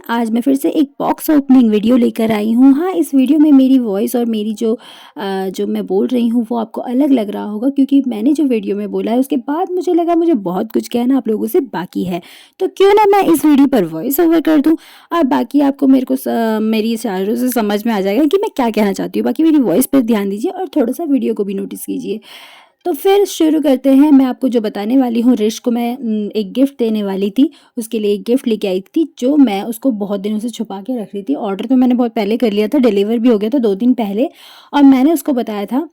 आज मैं फिर से एक बॉक्स ओपनिंग वीडियो लेकर आई हूँ। हाँ, इस वीडियो में मेरी वॉइस और मेरी जो मैं बोल रही हूँ वो आपको अलग लग रहा होगा, क्योंकि मैंने जो वीडियो में बोला है उसके बाद मुझे लगा मुझे बहुत कुछ कहना आप लोगों से बाकी है, तो क्यों ना मैं इस वीडियो पर वॉइस ओवर कर दूँ और बाकी आपको मेरी इशारों से समझ में आ जाएगा कि मैं क्या कहना चाहती हूँ। बाकी मेरी वॉइस पर ध्यान दीजिए और थोड़ा सा वीडियो को भी नोटिस कीजिए। तो फिर शुरू करते हैं। मैं आपको जो बताने वाली हूँ, रिश को मैं एक गिफ्ट देने वाली थी, उसके लिए एक गिफ्ट लेके आई थी जो मैं उसको बहुत दिनों से छुपा के रख रही थी। ऑर्डर तो मैंने बहुत पहले कर लिया था, डिलीवर भी हो गया था 2 दिन पहले, और मैंने उसको बताया था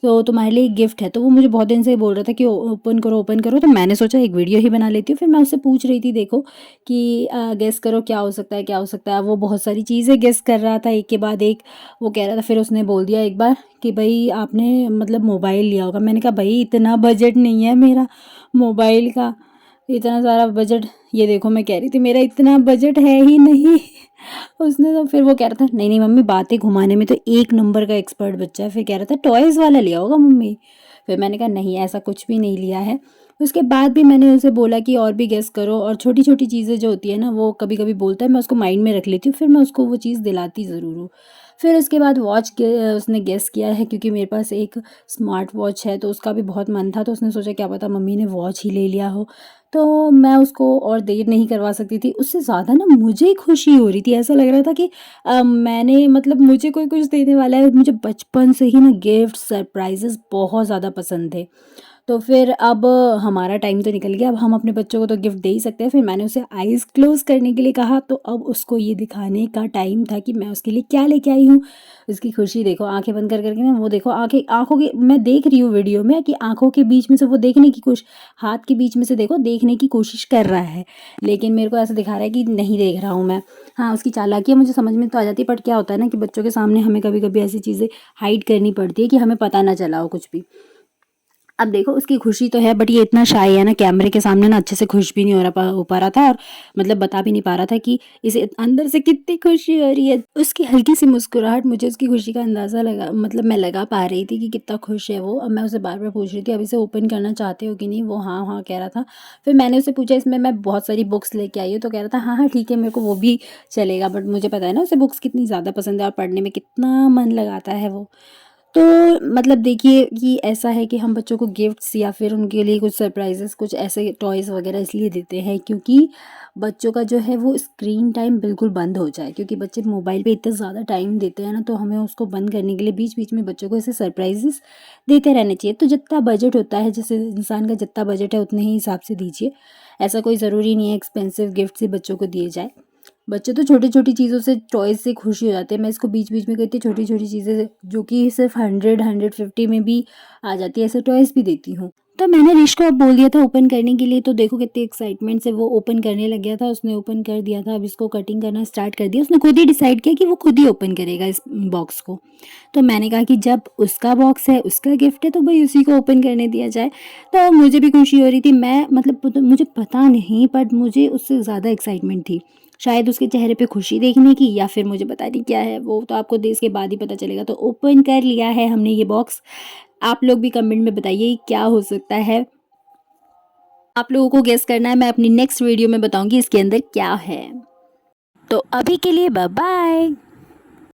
तो तुम्हारे लिए एक गिफ्ट है। तो वो मुझे बहुत दिन से बोल रहा था कि ओपन करो, तो मैंने सोचा एक वीडियो ही बना लेती हूँ। फिर मैं उससे पूछ रही थी, देखो कि गेस करो क्या हो सकता है, क्या हो सकता है। वो बहुत सारी चीज़ें गेस कर रहा था एक के बाद एक। वो कह रहा था, फिर उसने बोल दिया एक बार कि भाई आपने मतलब मोबाइल लिया होगा। मैंने कहा भाई इतना बजट नहीं है मेरा मोबाइल का, इतना सारा बजट। ये देखो मैं कह रही थी मेरा इतना बजट है ही नहीं। उसने तो फिर वो कह रहा था नहीं नहीं मम्मी, बातें घुमाने में तो एक नंबर का एक्सपर्ट बच्चा है। फिर कह रहा था टॉयज़ वाला लिया होगा मम्मी। फिर मैंने कहा नहीं, ऐसा कुछ भी नहीं लिया है। उसके बाद भी मैंने उसे बोला कि और भी गेस करो, और छोटी छोटी चीज़ें जो होती है ना वो कभी कभी बोलता है, मैं उसको माइंड में रख लेती हूँ, फिर मैं उसको वो चीज़ दिलाती ज़रूर हूँ। फिर उसके बाद उसने गेस किया है, क्योंकि मेरे पास एक स्मार्ट वॉच है तो उसका भी बहुत मन था, तो उसने सोचा क्या पता मम्मी ने वॉच ही ले लिया हो। तो मैं उसको और देर नहीं करवा सकती थी। उससे ज़्यादा ना मुझे खुशी हो रही थी, ऐसा लग रहा था कि मैंने मतलब मुझे कोई कुछ देने वाला है। मुझे बचपन से ही ना गिफ्ट सरप्राइजेस बहुत ज़्यादा पसंद थे। तो फिर अब हमारा टाइम तो निकल गया, अब हम अपने बच्चों को तो गिफ्ट दे ही सकते हैं। फिर मैंने उसे आईज़ क्लोज़ करने के लिए कहा, तो अब उसको ये दिखाने का टाइम था कि मैं उसके लिए क्या लेके आई हूँ। उसकी खुशी देखो, आँखें बंद कर के ना वो देखो, आँखों की मैं देख रही हूँ वीडियो में कि आँखों के बीच में से वो देखने की हाथ के बीच में से देखो देखने की कोशिश कर रहा है, लेकिन मेरे को ऐसा दिखा रहा है कि नहीं देख रहा हूँ मैं। हाँ, उसकी चालाकियाँ मुझे समझ में तो आ जाती है, बट क्या होता है ना कि बच्चों के सामने हमें कभी-कभी ऐसी चीज़ें हाइड करनी पड़ती है कि हमें पता ना चला हो कुछ भी। अब देखो उसकी खुशी तो है, बट ये इतना शाय है ना, कैमरे के सामने ना अच्छे से खुश भी नहीं हो पा रहा था, और मतलब बता भी नहीं पा रहा था कि इसे अंदर से कितनी खुशी हो रही है। उसकी हल्की सी मुस्कुराहट, मुझे उसकी खुशी का अंदाज़ा लगा, मतलब मैं लगा पा रही थी कि कितना खुश है वो। अब मैं उसे बार बार पूछ रही थी अब इसे ओपन करना चाहते हो कि नहीं। वो हाँ हाँ कह रहा था। फिर मैंने उससे पूछा इसमें मैं बहुत सारी बुक्स लेके आई हूँ, तो कह रहा था हाँ हाँ ठीक है, मेरे को वो भी चलेगा, बट मुझे पता है ना उसे बुक्स कितनी ज़्यादा पसंद है और पढ़ने में कितना मन लगाता है वो। तो मतलब देखिए कि ऐसा है कि हम बच्चों को गिफ्ट्स या फिर उनके लिए कुछ सरप्राइजेस, कुछ ऐसे टॉयज़ वगैरह इसलिए देते हैं क्योंकि बच्चों का जो है वो स्क्रीन टाइम बिल्कुल बंद हो जाए, क्योंकि बच्चे मोबाइल पे इतना ज़्यादा टाइम देते हैं ना, तो हमें उसको बंद करने के लिए बीच बीच में बच्चों को ऐसे सरप्राइजेस देते रहने चाहिए। तो जितना बजट होता है, जैसे इंसान का जितना बजट है उतने ही हिसाब से दीजिए। ऐसा कोई ज़रूरी नहीं है एक्सपेंसिव गिफ्ट से बच्चों को दिए जाए। बच्चे तो छोटी-छोटी चीज़ों से, टॉयज़ से खुशी हो जाते हैं। मैं इसको बीच-बीच में कहती हूँ छोटी-छोटी चीज़ें जो कि सिर्फ़ 100, 150 में भी आ जाती है, ऐसे टॉयज़ भी देती हूँ। तो मैंने रिश को अब बोल दिया था ओपन करने के लिए, तो देखो कितनी एक्साइटमेंट से वो ओपन करने लग गया था। उसने ओपन कर दिया था, अब इसको कटिंग करना स्टार्ट कर दिया। उसने खुद ही डिसाइड किया कि वो खुद ही ओपन करेगा इस बॉक्स को। तो मैंने कहा कि जब उसका बॉक्स है, उसका गिफ्ट है, तो भई उसी को ओपन करने दिया जाए। तो मुझे भी खुशी हो रही थी। मैं मतलब मुझे पता नहीं, बट मुझे उससे ज़्यादा एक्साइटमेंट थी। शायद उसके चेहरे पे खुशी देखने की, या फिर मुझे पता नहीं क्या है, वो तो आपको इसके बाद ही पता चलेगा। तो ओपन कर लिया है हमने ये बॉक्स। आप लोग भी कमेंट में बताइए क्या हो सकता है। आप लोगों को गेस करना है, मैं अपनी नेक्स्ट वीडियो में बताऊंगी इसके अंदर क्या है। तो अभी के लिए बाय बाय।